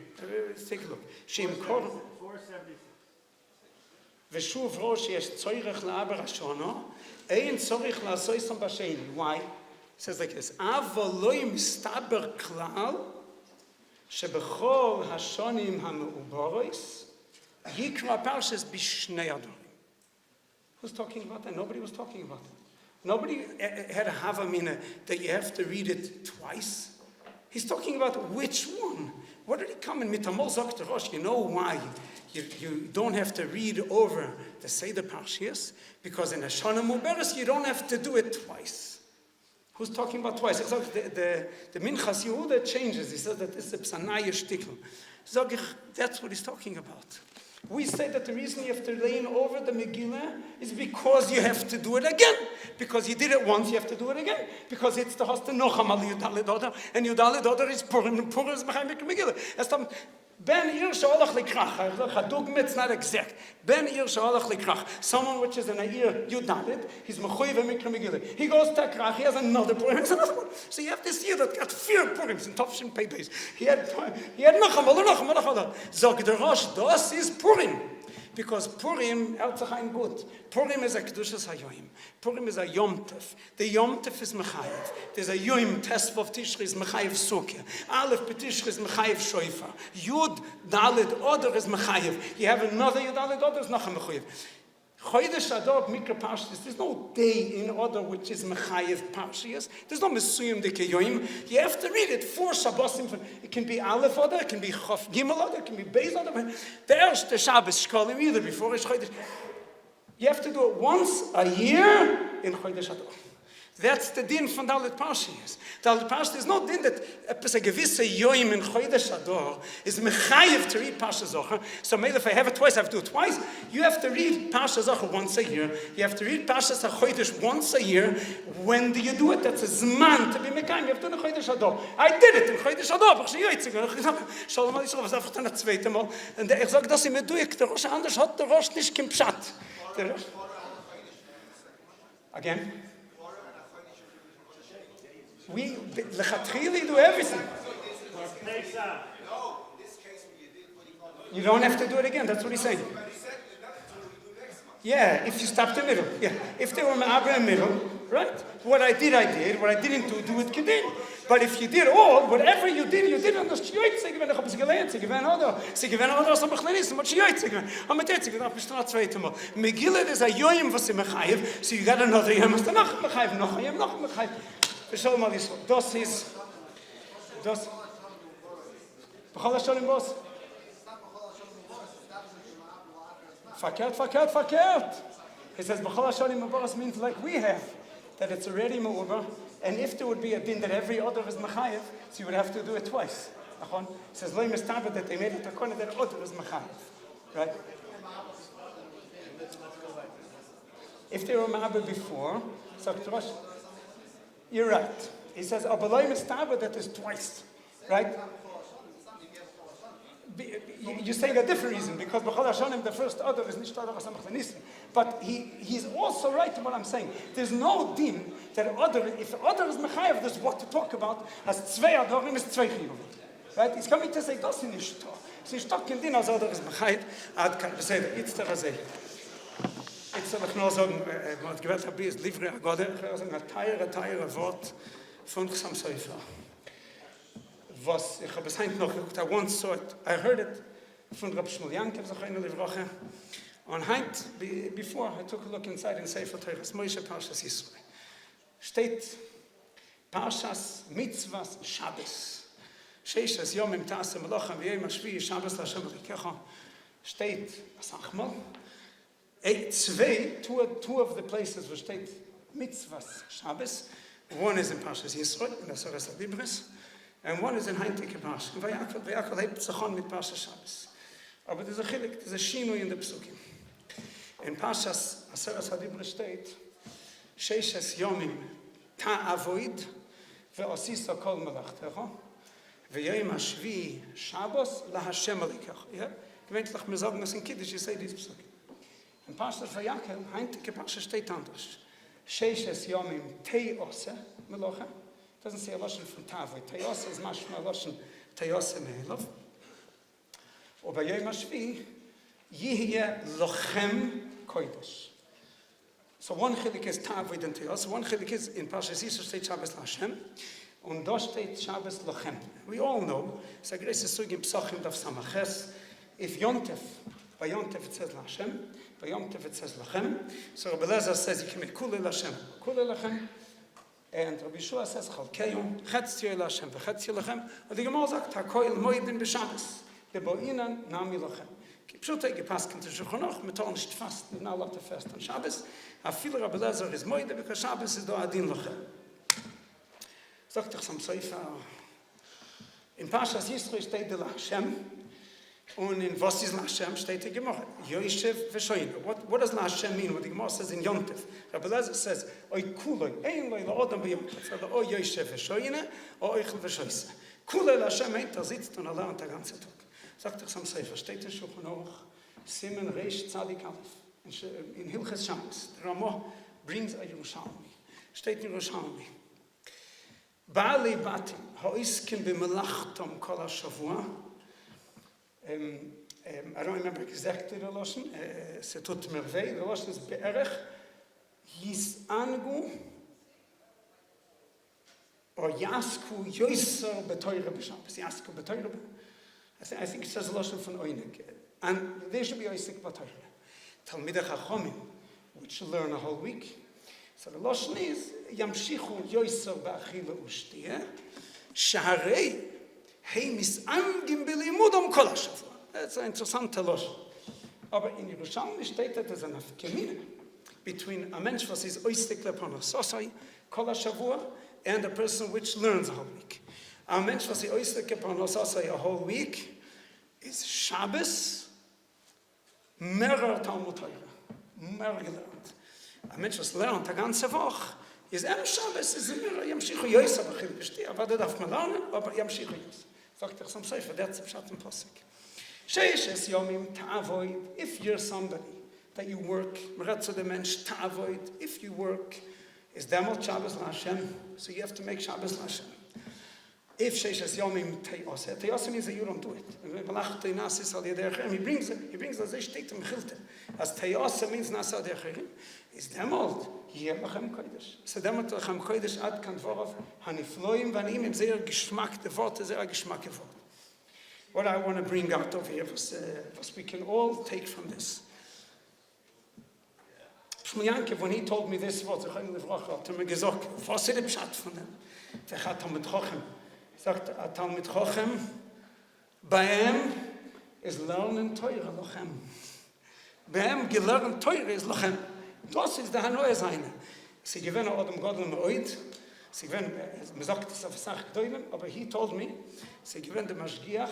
let's take a look. Shem Kor, 476. Veshuv Rosh yesh tzoyrech la'aber hashono, ein tzorich la'asoysom b'sheni. Why? It says like this, Ava loy mistaber klal, shebechol hashonim ha'me'uboros, yikra parshas b'shnei adorim. Who's talking about that? Nobody was talking about it. Nobody had a havamina that you have to read it twice. He's talking about which one. What did he come in mitamol zok Rosh? You know why you don't have to read over the Seder Parshias? Because in Hashanah Muberes you don't have to do it twice. Who's talking about twice? The Minchas Yehuda changes. He says that it's a psanaya shtikl. That's what he's talking about. We say that the reason you have to lean over the Megillah is because you have to do it again. Because you did it once, you have to do it again. Because it's the Hosta Nocham al Yudalid Oder, and Yudalid Oder is Purim, and Purim is Mechayim Megillah. Ben Yerushalayim likrach. It's not exact. Ben Yerushalayim likrach. Someone which is an Air Yudalid, he's Mechoyev Mikra Megillah. He goes to Krach, he has another Purim, he has another one. So you have this year that got 4 Purims in Tovshin Pei Beis. He had Nocham al. Zog the Rosh, das is Purim. Because Purim, Erzachaim gut. Purim is a Kedushas HaYoim. Purim is a Yom Tov. The Yom Tov is Mechayev. There's a Yom Tesv of Tishri is Mechayev Sukkah. Aleph B'Tishri is Mechayev Shoifa. Yud Daled Oder is Mechayev. You have another Yud Daled Oder is Nacham Mechayev. Chodesh Adar Mikra Parshas. There's no day in order which is Mechayev Parshas. There's no Mesuyim de Keyoim. You have to read it 4 Shabbosim. It can be Aleph Adar, it can be Chof Gimel Adar, it can be Beis Adar. The Erste Shabbos Shkolim either before it's Chodesh. You have to do it once a year in Chodesh Adar. That's the din from Dalet Parshas. Dalet Parshas, there's no din that a gewisse yoim in Chodesh Adar is mechayev to read Parshas Zocher. So maybe if I have it twice, I have to do it twice. You have to read Parshas Zocher once a year. You have to read Parshas HaChodesh once a year. When do you do it? That's a zman to be mekayim. You have to do it in Chodesh Adar. I did it in Chodesh Adar. Ich sage, Shalom Aleichem, was einfach dann das zweite Mal. Und ich sage, dass ich mir durch. Der Rosh anders hat der Rosh nicht kein Pshat. Again? We lechatchili do everything. You don't have to do it again. That's what he's saying. Yeah, if you stop the middle. Yeah, if they were ma'abra in the middle, right? What I did. What I didn't do it kedin. But if you did all, whatever you did on the shiyoyt. Sie gewinnen, ich habe es gelernt. Sie gewinnen oder. Sie gewinnen oder aus dem Bechlenissen. Mit shiyoyt. Sie gewinnen. Aber mit jetzt, ich gewinnen, bis zum zweiten Mal. Megillah is a yoyim was sie mechayev. So you got another yom. Was danach mechayev. Noch mechayev. Shalom Aleichem. Das ist. B'chol HaShonim Bos. Fakert. He says B'chol HaShonim Bos means like we have, that it's already me'uber, and if there would be a din that every other is mechayev, so you would have to do it twice. He says Lo Mistaber that they made it a corner that other is mechayev, right? If they were me'aber before, so Rosh. You're right. He says, Abaloi Mistaber, that is twice. Right? You're saying a different reason, because B'chol HaShonim, the first order is nicht order as Amachlenism. But he's also right in what I'm saying. There's no din that if order is Mechayev, there's what to talk about, as zwei Adorim is zwei Chiyuvim. Right? He's coming to say, das ist nicht so. Es ist doch kein din, als order is Mechayev. Ad kan beseder, it's der Razeh. Jetzt soll ich nur sagen, was gewählt habe, ist Livre Agode, ich will sagen, ein teure Wort von Chsam Sofer. Was, ich habe es heute noch geguckt, I once saw it, I heard it von Rab Shmuel Yankev, so eine Livroche. Und heute, before I took a look inside in Sefer Teures, Moshe Parshas Yisrael. Steht Parshas Mitzvahs Shabbos. Sheishas Yom im Ta'aseh Melochem, v'yem Ashvi, Shabbos L'Hashem Rikecha. steht, sag mal, two of the places where steht Mitzvahs Shabbos, one is in Parshas Yisro, in Ateres Adibris, and one is in Heintige Parshas. And Vayakol hebt sich on mit Parshas Shabbos. Aber there's a chilik, there's a shinui in the psukim. In Parshas Ateres Adibris steht, Sheishes Yomim ta'avoid ve'osisa kol melachtecha ve'yom hashvi Shabbos laHashem alikecha. Yeah? Gewöhnlich, wir sagen das in Kiddush, ich sehe dieses psukim. In Parshas Vayakel, Heintige Parshas steht anders. Sheishes Yomim Te'ose Melocha. Doesn't say a lotion from Tavoy. Te'ose is mashma lotion Te'ose Me'elov. Or by Yom HaShvi, Yihye Lochem Kodesh. So one chilik is Tavoy and Te'ose. One chilik is in Parshas Yisro steht Shabbos LaHashem. Und da steht Shabbos Lochem. We all know, it's a great sugim psachim daf samaches. If Yontef, by Yontef it says LaHashem, by Yom Tov it says Lachem. So Rabbi Lezer says you can make Kulei Lashem, Kulei Lachem. And Rabbi Yeshua says Chalkeyu, Chetzio Lashem, Chetzio Lachem. And the Gemara sagt, HaKoil Moedim B'Shabbos, B'Boinan Nami Lachem. Pshuta gepasst to Shulchan Aruch, mit all nicht fast, mit all the fast on Shabbos. Afil Rabbi Lezer is Moedim, because Shabbos is do Adin Lachem. Sagt doch some Seifer. In Parshas Yisro steht der Lashem. Und in was ist LaHashem steht die Gemara. Yoshev v'shoyne. What does LaHashem mean? What the Gemara says in Yontef. Rabbi Lezer says, Oy kuloi, ein loy la'odam v'yomtef. So o Yoshev v'shoyne, o oichel v'shoyse. Kuloi LaHashem meint, sitzt und lernt den ganzen Tag. Sagt doch Sam Sefer, steht in Shulchan Aruch, Simen Reish Tzadik Aleph. In Hilches Shabbos, the Ramah brings a Yerushalayim. Steht in Yerushalayim. Ba'alei batim, ha'iskin b'melachtom kol ha'shavua. I don't remember exactly the Lashon. Se tut mir weh. The Lashon is be'erech yis'angu or yasku yoiser b'toyre b'Shabbos. Yasku b'toyre. I think it says the Lashon from Oynek. And they should be oisik b'toyre. Talmidei Chachomim, which learn a whole week. So the Lashon is yamshichu yoiser b'achila u'shtiyeh shaharei Heimis angim belimudom kol hashavua. That's an interessant losh. Aber in Yerushalayim steht that there's an afkemine between a mensch was is oistik leponososai kol hashavua and a person which learns a whole week. A mensch was is oistik leponososai a whole week is Shabbos merer Talmud Torah. Merer gelernt. A mensch was lernt a ganze Woche is Shabbos is merer yamshichu yoysa b'chil b'shti. Aber da darf man lernen, aber yamshichu yoysa. Sagt doch some Sefer, that's the Pshat and Posik. Sheishes Yomim ta'avoid, if you're somebody that you work, Meretzo the mensch ta'avoid, if you work, is Demot Shabbos LaHashem, so you have to make Shabbos LaHashem. If Sheishes Yomim Te'ose, Te'ose means that you don't do it. He brings as they state in Mechilte. As Te'ose means Nasa De'acherim, is Demot, Yeh Lachem Kodesh. So Demot Lachem Kodesh ad kan dvorov hanifloim vanim im sehr Geschmack, the Wort is sehr Geschmack geworden. What I want to bring out of here was we can all take from this. Shmuyanke, when he told me this, was hat mir gesagt, was ist der Pshat von dem? Wer hat mit Chochem? Sagt mit Chochem, Baem is lernen Teure Lochem. Baem gelernt Teure is Lochem. Das ist der Hanoi seine. Sie gewinnen Odom Godel Me'oid. Sie gewinnen, man sagt das auf Sach Gdoilem, aber he told me, sie gewinnen der Mashgiach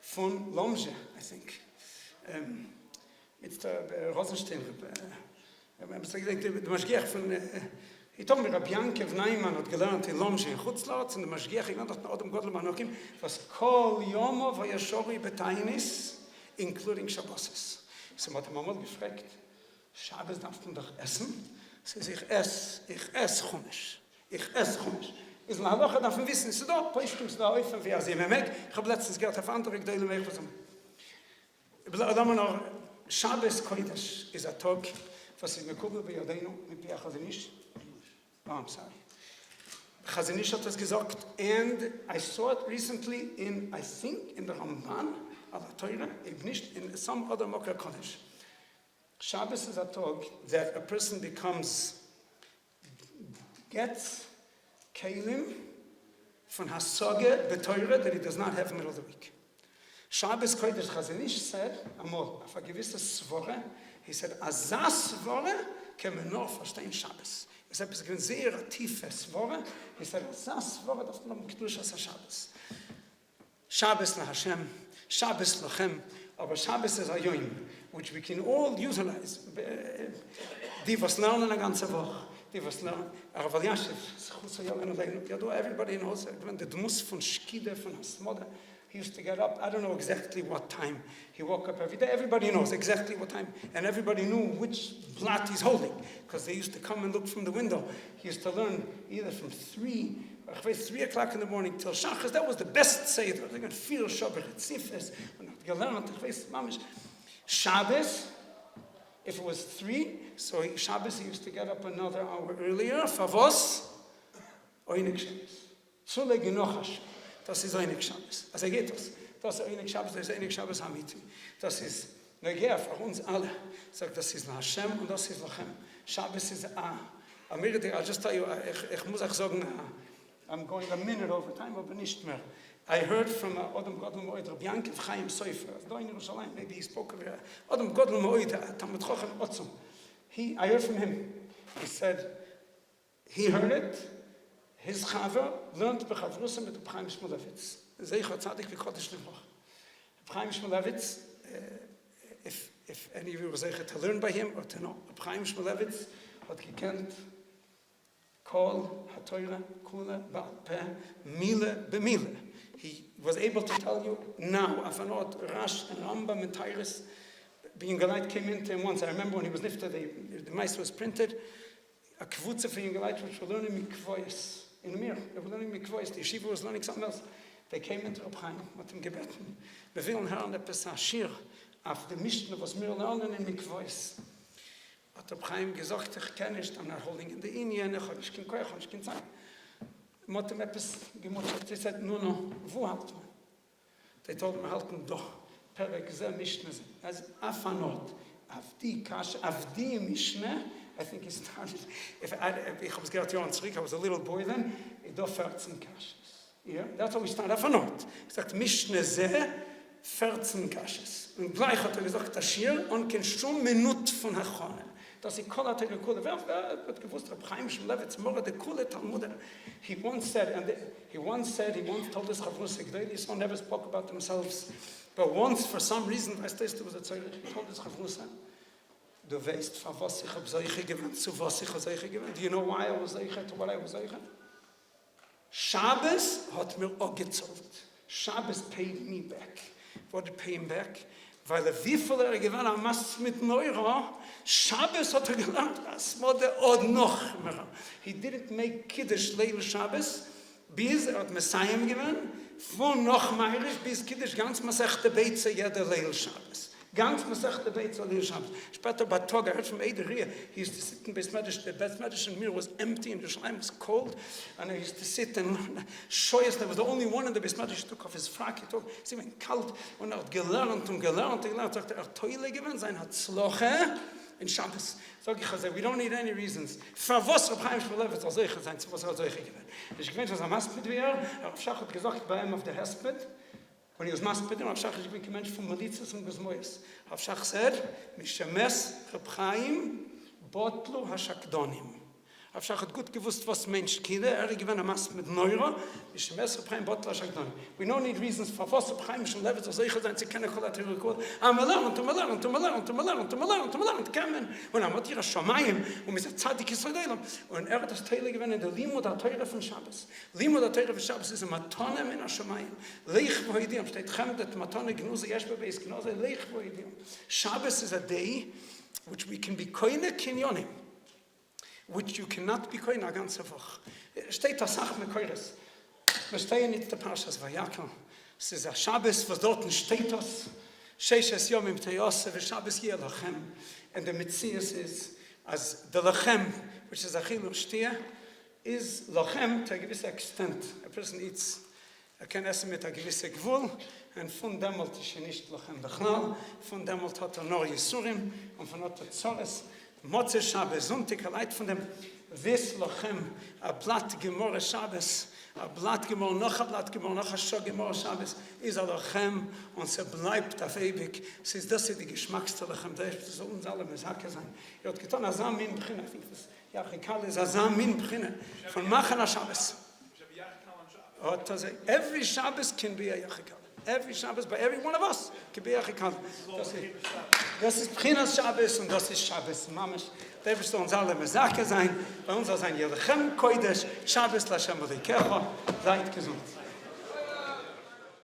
von Lomje, I think. It's the Rosenstein. Der Mashgiach von, he told me, Rabbi Yankev Naiman hat gelernt in Lomje in Chutzlautz, und der Mashgiach, ich nannte Odom Godel Me'oid, was kol yomo vayashori betainis, including Shabboses. Sie hat ihm einmal gefragt, Shabbos darf man doch essen? Sie sagt, ich ess Chumash. Ist eine Woche darf man wissen, ist da, Poishtum, da öffnen, wie sie mir weg. Ich habe letztens gehört, auf andere Gdeile weg, was da man noch, Shabbos Kodesh ist ein Tag, was ich mir gucke, bei Jodeno, mit Pia Chazanish. Oh, I'm sorry. Chazanish hat das gesagt, and I saw it recently in, I think, in the Ramban, aber Teure, eben nicht, in some other Mokher Kodesh. Shabbos is a tog that a person gets kelim from hasoge beteure that he does not have in the middle of the week. Shabbos Kodesh Chazanish said, amol, auf a gewisse Svore, he said, Azaz Svore can man nur verstehen Shabbos. He said, es gibt sehr tiefe Svore. He said, Azaz Svore, das ist noch ein Kedusha sa Shabbos. Shabbos la Hashem, Shabbos lachem, aber Shabbos is a Yom, which we can all utilize. Die was lernen a ganze Woche. Die was lernen. Aber Yashiv, everybody knows, when the Dmus von Shkide, von Hasmoda, he used to get up, I don't know exactly what time he woke up every day. Everybody knows exactly what time, and everybody knew which blot he's holding, because they used to come and look from the window. He used to learn either from 3 o'clock in the morning till Shachas. That was the best Seder. They're going to feel Shabbat, Tzifes, Shabbos, if it was 3, so Shabbos he used to get up another hour earlier. Favos, Oinik Shabbos. Zule Genoch Hashem. Das ist Einig Shabbos. Also geht das. Das ist Einig Shabbos, das ist Einig Shabbos Hamiti. Das ist Negev für uns alle. Sagt, das ist Hashem und das ist Lachem. Shabbos ist I'll just tell you, ich muss auch sagen, I'm going a minute over time, aber nicht mehr. I heard from Adam Godel Moed, Rabbi Yankiv Chaim Sofer, in Yerushalayim, maybe he spoke of it. Adam Godel Moed, Talmud Chochem Otzum. I heard from him. He said, he heard it. His Chaver learned B'Chavrusa mit Chaim Shmulevitz. Zeichot Tzadik v'Kodesh Livroch. Chaim Shmulevitz, if any of you were zeichot to learn by him or to know, Chaim Shmulevitz had gekent Kol HaTorah Kula Ba'al Peh Mile B'Mile. He was able to tell you now, Afanot, Rosh, and Rambam and Ateres. Being Galite came into him once. I remember when he was lifted, the mice was printed. A kvutze for Galite, which were learning mikvois in the mirror. They were learning mikvois. The Yeshiva was learning something else. They came into Reb Chaim mit dem Gebeten. Wir wollen hören etwas Shiur auf der Mishnah, was wir lernen in mikvois. Hat Reb Chaim gesagt, ich kenne nicht, I'm not holding in the Indian, ich habe nicht kein Koich, ich kann sagen. Motem etwas gemutscht. They said, no, wo halt man? They told me, halten doch. Perek ze Mishnah. As afanot, avdi kash, avdi Mishnah, I think he started, ich was gerade Jahren zurück, I was a little boy then, ich do 14 kashes. Yeah, that's how we start, afanot. He said, Mishnah ze, 14 kashes. Und gleich hat gesagt, das Shiur, und kein schon Minut von Hachone. Dass ich Kallah tegen Kule, wer hat gewusst, Reb Chaim Shmulevitz, MORDECHAI Talmud. He once told us, Chavrusa, so never spoke about themselves, but once, for some reason, I there was a tzorich, he told us, Chavrusa, du weißt, von was ich hab solche gewinnt, zu was ich hab solche gewinnt. Do you know why I was solche, to what I was solche? Shabbos hat mir auch gezahlt. Shabbos paid me back. What did pay him back? Weil wie viel gewann am Mast mit Neuro, Shabbos hat gelernt, das wurde auch noch mehr. He didn't make Kiddush Leil Shabbos, bis hat Messiah gewann, von noch mehr, bis Kiddush ganz Masech Beize jeder Leil Shabbos. Ganz Masech Beize Leil Shabbos. Später bei Tog, I heard from Eider here, he used to sit in Beis Medrash, the Beis Medrash mirror was empty and Yerushalayim was cold, and he used to sit and Shoyas, there was the only one in the Beis Medrash, he took off his frock, he took, sie went kalt, und hat gelernt, sagt Teule gewinnt, sein hat Zloche, in Shabbos. Sag ich, we don't need any reasons. Für was Reb Chaim Shmulevitz soll solche sein, was soll solche gewinnt. Ich gewinnt, was Maspid wäre, Rav Shach hat gesagt bei ihm auf der Hesped, when he was Maspid, Rav Shach, ich bin kein Mensch von Malitzes und Gizmoyes. Rav Shach said, Mishemes Reb Chaim Botlu Hashakdonim. Rav Shach hat gut gewusst, was Mensch kide, gewinnt Maspid mit Neuro, Mishemes Reb Chaim Botlu Hashakdonim. We don't need reasons für was Reb Chaim Shmulevitz soll solche sein, sie kennen Kallah Tirikol. Aber lernen, kommen. Und am hat ihre Shamayim, und mit der Tzadik Yisraelim. Und hat das Teile gewinnt in der Limud Ateres von Shabbos. Limud Ateres von Shabbos ist ein Matone min Hashamayim. Leich voidim, steht Chemdet, Matone Gnuse, Yeshba Beis Gnuse, Leich voidim. Shabbos is a day which we can be koine kinyonim, which you cannot be koine a ganze Woche. Steht das Sach mit Koires. Wir stehen nicht der Parshas Vayakel. Es ist ein Shabbos, was dort steht das. Sheishes Yom im Teyose, ve Shabbos Yeh Lachem. And the Metzias is, as the Lachem, which is a Chilur Shtia, is Lachem to a gewisse extent. A person eats, can estimate a gewisse Gvul, and von demult ist nicht Lachem Bechnal, von demult hat nor Yisurim, und von hat Tzores, Motze Shabbos, Sonntag, a Leit von dem, this Lachem, a Blatt Gemorre Shabbos, ein Blatt gemorgen, noch ein Blatt gemorgen, noch ein Schock gemorgen, Schabes, ist Lachem, und es bleibt auf ewig. Es ist das die Geschmackste Lachem, das soll uns alle Mesake sein. Ihr habt getan, Azam min Bchina, ich denke, das Yarchei Kallah ist Azam min Bchina, von Machen a Shabbos. Every Shabbos can be a Yarchei Kallah. Every Shabbos, by every one of us, can be a Yarchei Kallah. Das ist Bchinas Shabbos und das ist Shabbos. Mamash, der wirst du uns alle Mesake sein. Bei uns soll sein Yelchem Kodesh, Shabbos Lashem Alikecha. Seid gesund.